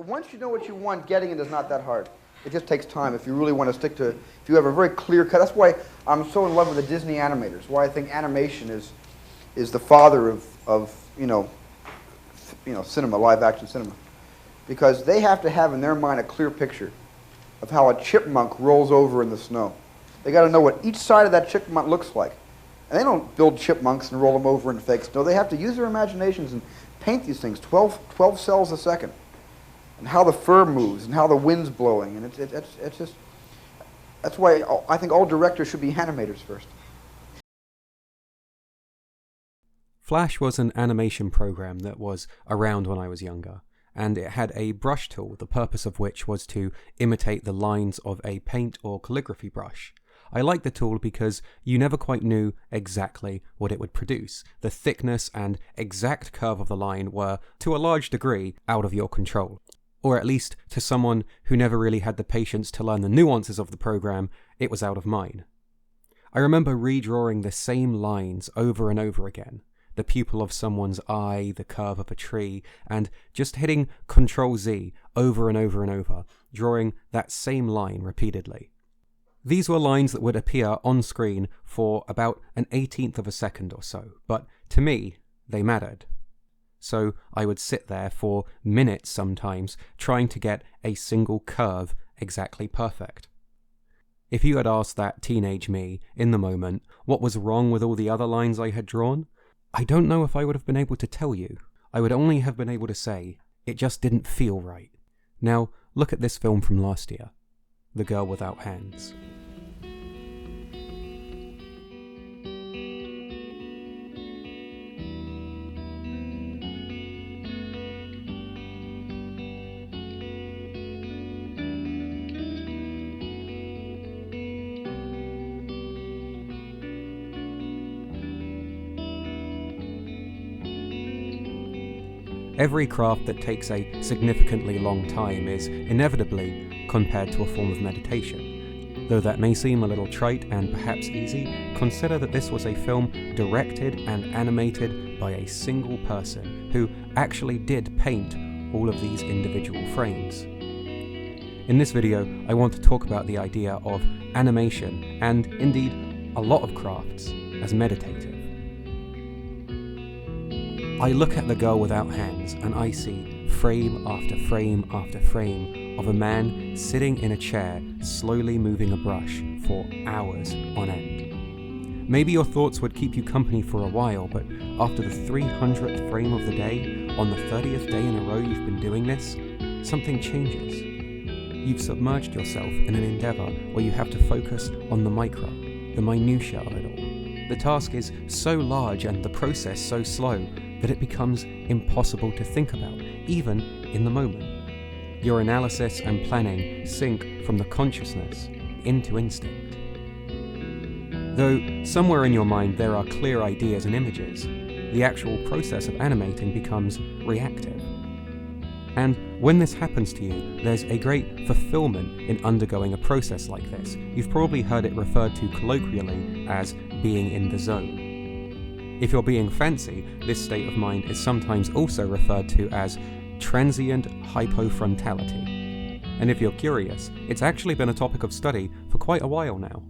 once you know what you want, getting it is not that hard. It just takes time if you really want to stick to, if you have a very clear cut. That's why I'm so in love with the Disney animators, why I think animation is the father of cinema, live action cinema. Because they have to have in their mind a clear picture of how a chipmunk rolls over in the snow. They got to know what each side of that chipmunk looks like. And they don't build chipmunks and roll them over in fake snow. They have to use their imaginations and paint these things 12 cells a second. And how the fur moves and how the wind's blowing. And it's just, that's why I think all directors should be animators first. Flash was an animation program that was around when I was younger, and it had a brush tool, the purpose of which was to imitate the lines of a paint or calligraphy brush. I liked the tool because you never quite knew exactly what it would produce. The thickness and exact curve of the line were, to a large degree, out of your control. Or at least, to someone who never really had the patience to learn the nuances of the program, it was out of mine. I remember redrawing the same lines over and over again. The pupil of someone's eye, the curve of a tree, and just hitting Ctrl-Z over and over and over, drawing that same line repeatedly. These were lines that would appear on screen for about an 1/18 of a second or so, but to me, they mattered. So I would sit there for minutes sometimes, trying to get a single curve exactly perfect. If you had asked that teenage me, in the moment, what was wrong with all the other lines I had drawn, I don't know if I would have been able to tell you. I would only have been able to say, it just didn't feel right. Now, look at this film from last year, The Girl Without Hands. Every craft that takes a significantly long time is inevitably compared to a form of meditation. Though that may seem a little trite and perhaps easy, consider that this was a film directed and animated by a single person who actually did paint all of these individual frames. In this video, I want to talk about the idea of animation, and indeed a lot of crafts, as meditative. I look at The Girl Without Hands and I see frame after frame after frame of a man sitting in a chair slowly moving a brush for hours on end. Maybe your thoughts would keep you company for a while, but after the 300th frame of the day, on the 30th day in a row you've been doing this, something changes. You've submerged yourself in an endeavour where you have to focus on the micro, the minutiae of it all. The task is so large and the process so slow that it becomes impossible to think about, even in the moment. Your analysis and planning sink from the consciousness into instinct. Though somewhere in your mind there are clear ideas and images, the actual process of animating becomes reactive. And when this happens to you, there's a great fulfillment in undergoing a process like this. You've probably heard it referred to colloquially as being in the zone. If you're being fancy, this state of mind is sometimes also referred to as transient hypofrontality. And if you're curious, it's actually been a topic of study for quite a while now.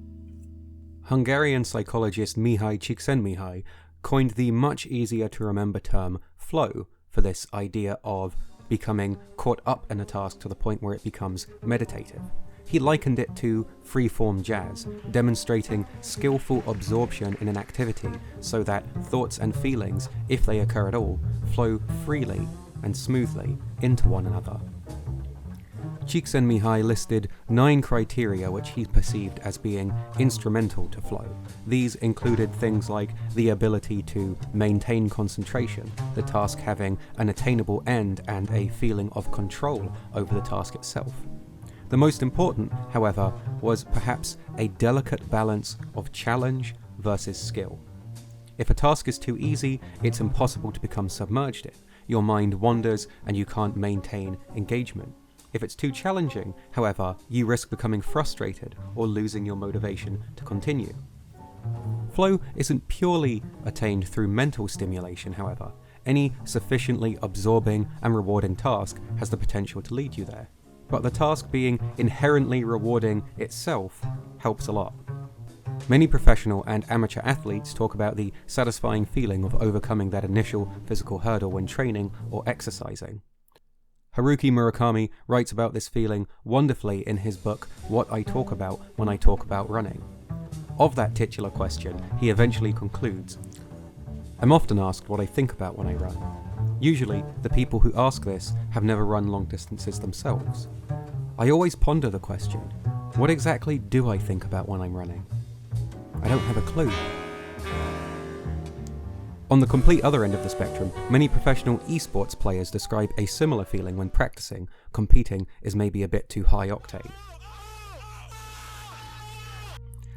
Hungarian psychologist Mihaly Csikszentmihalyi coined the much easier to remember term flow for this idea of becoming caught up in a task to the point where it becomes meditative. He likened it to free-form jazz, demonstrating skillful absorption in an activity so that thoughts and feelings, if they occur at all, flow freely and smoothly into one another. Csikszentmihalyi listed 9 criteria which he perceived as being instrumental to flow. These included things like the ability to maintain concentration, the task having an attainable end and a feeling of control over the task itself. The most important, however, was perhaps a delicate balance of challenge versus skill. If a task is too easy, it's impossible to become submerged in. Your mind wanders and you can't maintain engagement. If it's too challenging, however, you risk becoming frustrated or losing your motivation to continue. Flow isn't purely attained through mental stimulation, however. Any sufficiently absorbing and rewarding task has the potential to lead you there. But the task being inherently rewarding itself helps a lot. Many professional and amateur athletes talk about the satisfying feeling of overcoming that initial physical hurdle when training or exercising. Haruki Murakami writes about this feeling wonderfully in his book What I Talk About When I Talk About Running. Of that titular question, he eventually concludes, "I'm often asked what I think about when I run. Usually, the people who ask this have never run long distances themselves. I always ponder the question, what exactly do I think about when I'm running? I don't have a clue." On the complete other end of the spectrum, many professional esports players describe a similar feeling when practicing. Competing is maybe a bit too high octane.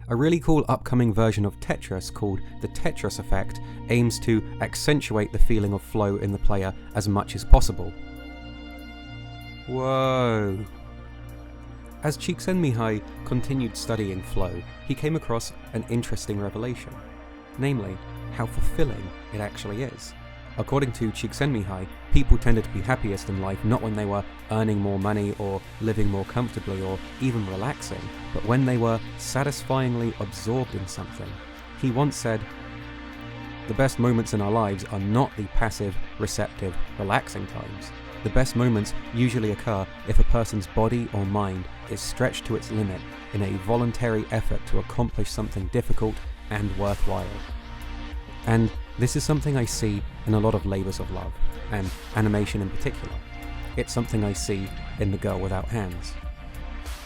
A really cool upcoming version of Tetris called the Tetris Effect aims to accentuate the feeling of flow in the player as much as possible. Whoa. As Csikszentmihalyi continued studying flow, he came across an interesting revelation, namely, how fulfilling it actually is. According to Csikszentmihalyi, people tended to be happiest in life not when they were earning more money or living more comfortably or even relaxing, but when they were satisfyingly absorbed in something. He once said, "The best moments in our lives are not the passive, receptive, relaxing times. The best moments usually occur if a person's body or mind is stretched to its limit in a voluntary effort to accomplish something difficult and worthwhile." And this is something I see in a lot of labours of love, and animation in particular. It's something I see in The Girl Without Hands.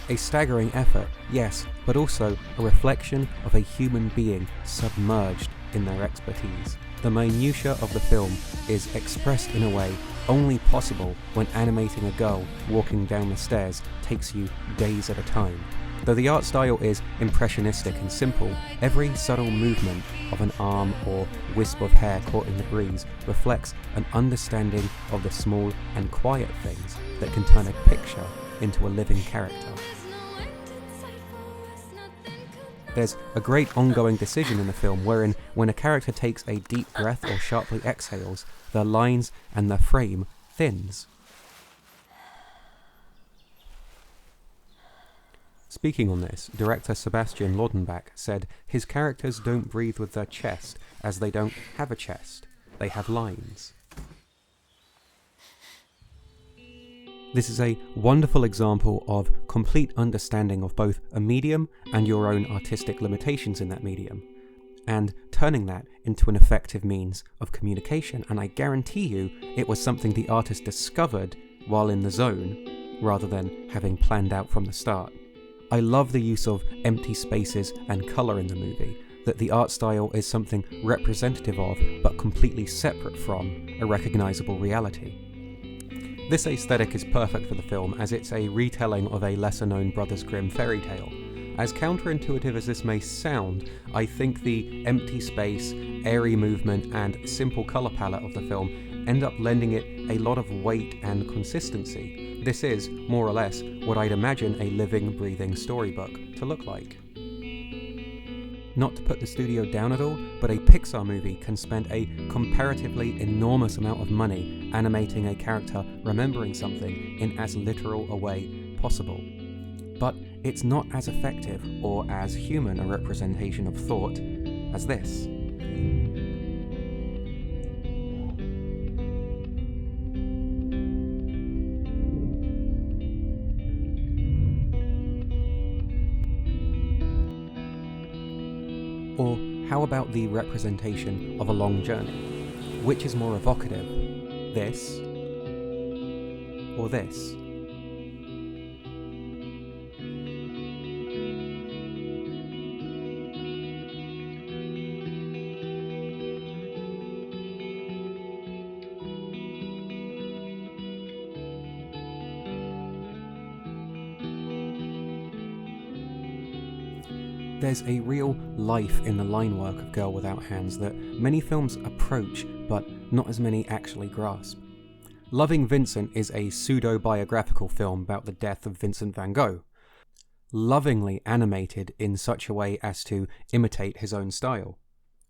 A staggering effort, yes, but also a reflection of a human being submerged in their expertise. The minutiae of the film is expressed in a way only possible when animating a girl walking down the stairs takes you days at a time. Though the art style is impressionistic and simple, every subtle movement of an arm or wisp of hair caught in the breeze reflects an understanding of the small and quiet things that can turn a picture into a living character. There's a great ongoing decision in the film wherein when a character takes a deep breath or sharply exhales, their lines and their frame thins. Speaking on this, director Sebastian Laudenbach said his characters don't breathe with their chest, as they don't have a chest, they have lines. This is a wonderful example of complete understanding of both a medium and your own artistic limitations in that medium, and turning that into an effective means of communication, and I guarantee you it was something the artist discovered while in the zone, rather than having planned out from the start. I love the use of empty spaces and colour in the movie, that the art style is something representative of, but completely separate from, a recognisable reality. This aesthetic is perfect for the film, as it's a retelling of a lesser-known Brothers Grimm fairy tale. As counterintuitive as this may sound, I think the empty space, airy movement, and simple colour palette of the film end up lending it a lot of weight and consistency. This is, more or less, what I'd imagine a living, breathing storybook to look like. Not to put the studio down at all, but a Pixar movie can spend a comparatively enormous amount of money animating a character remembering something in as literal a way possible. But it's not as effective or as human a representation of thought as this. Or how about the representation of a long journey? Which is more evocative? This or this? There's a real life in the line work of Girl Without Hands that many films approach, but not as many actually grasp. Loving Vincent is a pseudo-biographical film about the death of Vincent van Gogh, lovingly animated in such a way as to imitate his own style.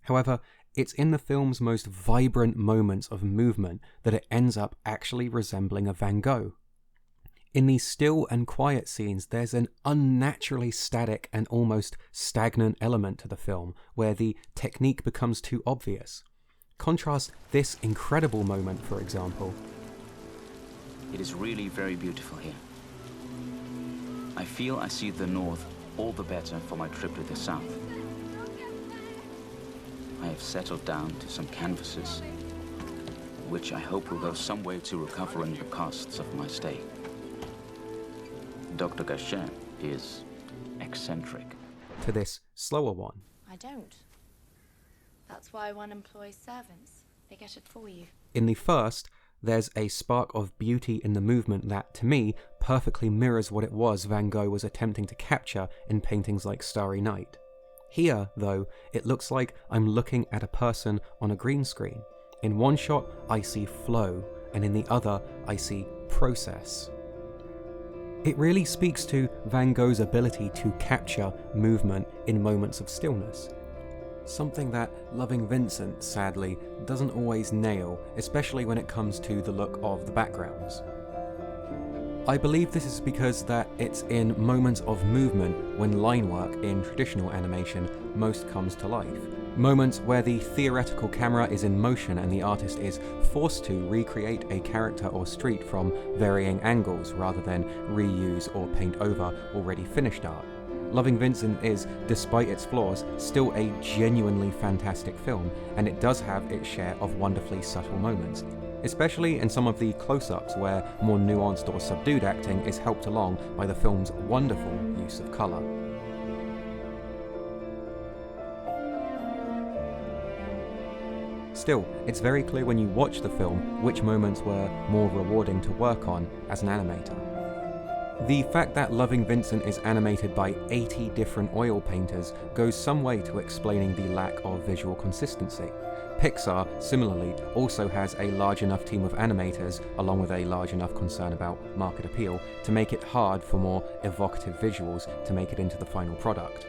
However, it's in the film's most vibrant moments of movement that it ends up actually resembling a Van Gogh. In these still and quiet scenes, there's an unnaturally static and almost stagnant element to the film, where the technique becomes too obvious. Contrast this incredible moment, for example. It is really very beautiful here. I feel I see the north all the better for my trip to the south. I have settled down to some canvases, which I hope will go some way to recovering the costs of my stay. Dr. Gachet is eccentric. To this slower one. I don't. That's why one employs servants. They get it for you. In the first, there's a spark of beauty in the movement that, to me, perfectly mirrors what it was Van Gogh was attempting to capture in paintings like Starry Night. Here, though, it looks like I'm looking at a person on a green screen. In one shot, I see flow, and in the other, I see process. It really speaks to Van Gogh's ability to capture movement in moments of stillness. Something that Loving Vincent, sadly, doesn't always nail, especially when it comes to the look of the backgrounds. I believe this is because that it's in moments of movement when line work in traditional animation most comes to life. Moments where the theoretical camera is in motion and the artist is forced to recreate a character or street from varying angles rather than reuse or paint over already finished art. Loving Vincent is, despite its flaws, still a genuinely fantastic film, and it does have its share of wonderfully subtle moments, especially in some of the close-ups where more nuanced or subdued acting is helped along by the film's wonderful use of colour. Still, it's very clear when you watch the film which moments were more rewarding to work on as an animator. The fact that Loving Vincent is animated by 80 different oil painters goes some way to explaining the lack of visual consistency. Pixar, similarly, also has a large enough team of animators, along with a large enough concern about market appeal, to make it hard for more evocative visuals to make it into the final product.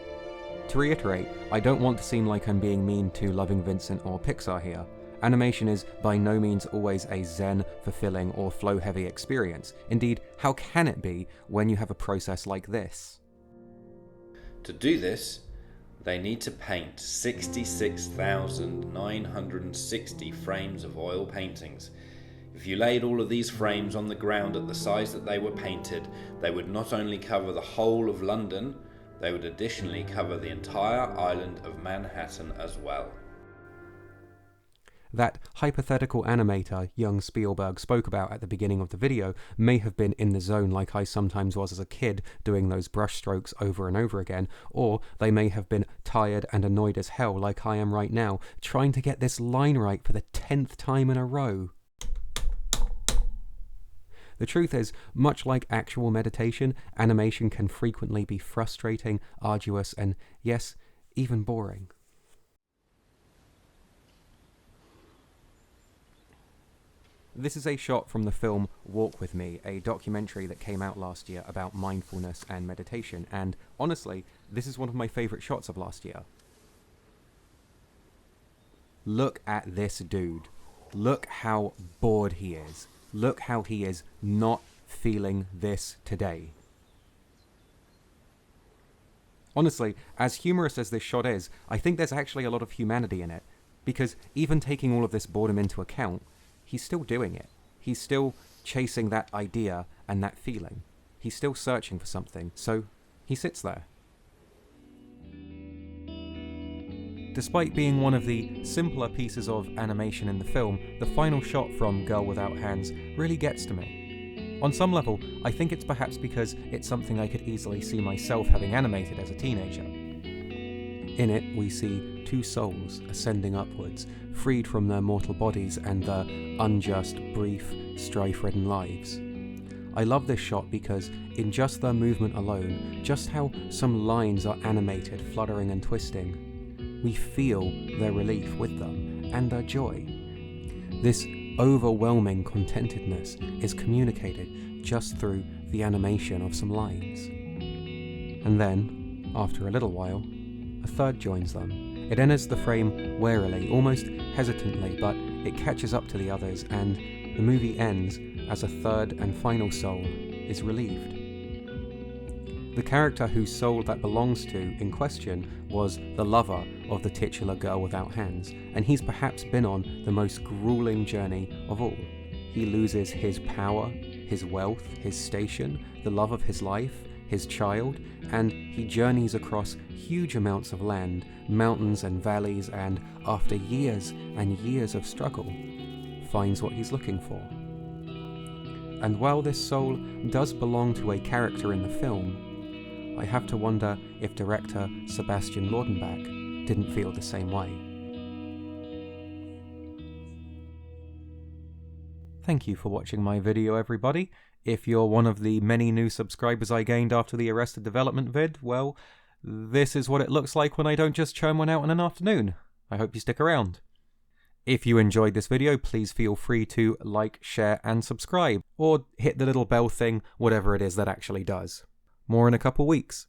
To reiterate, I don't want to seem like I'm being mean to Loving Vincent or Pixar here. Animation is by no means always a zen, fulfilling, or flow-heavy experience. Indeed, how can it be when you have a process like this? To do this, they need to paint 66,960 frames of oil paintings. If you laid all of these frames on the ground at the size that they were painted, they would not only cover the whole of London, they would additionally cover the entire island of Manhattan as well. That hypothetical animator young Spielberg spoke about at the beginning of the video may have been in the zone like I sometimes was as a kid, doing those brush strokes over and over again, or they may have been tired and annoyed as hell like I am right now, trying to get this line right for the 10th time in a row. The truth is, much like actual meditation, animation can frequently be frustrating, arduous, and yes, even boring. This is a shot from the film Walk With Me, a documentary that came out last year about mindfulness and meditation, and honestly, this is one of my favourite shots of last year. Look at this dude. Look how bored he is. Look how he is not feeling this today. Honestly, as humorous as this shot is, I think there's actually a lot of humanity in it, because even taking all of this boredom into account, he's still doing it. He's still chasing that idea and that feeling. He's still searching for something, so he sits there. Despite being one of the simpler pieces of animation in the film, the final shot from Girl Without Hands really gets to me. On some level, I think it's perhaps because it's something I could easily see myself having animated as a teenager. In it, we see two souls ascending upwards, freed from their mortal bodies and their unjust, brief, strife-ridden lives. I love this shot because, in just their movement alone, just how some lines are animated, fluttering and twisting, we feel their relief with them, and their joy. This overwhelming contentedness is communicated just through the animation of some lines. And then, after a little while, a third joins them, It enters the frame warily, almost hesitantly, but it catches up to the others, and the movie ends as a third and final soul is relieved. The character whose soul that belongs to in question was the lover of the titular girl without hands, and he's perhaps been on the most grueling journey of all. He loses his power, his wealth, his station, the love of his life, his child, and he journeys across huge amounts of land, mountains and valleys, and after years and years of struggle, finds what he's looking for. And while this soul does belong to a character in the film, I have to wonder if director Sebastian Laudenbach didn't feel the same way. Thank you for watching my video, everybody. If you're one of the many new subscribers I gained after the Arrested Development vid, well, this is what it looks like when I don't just churn one out in an afternoon. I hope you stick around. If you enjoyed this video, please feel free to like, share, and subscribe, or hit the little bell thing, whatever it is that actually does. More in a couple weeks.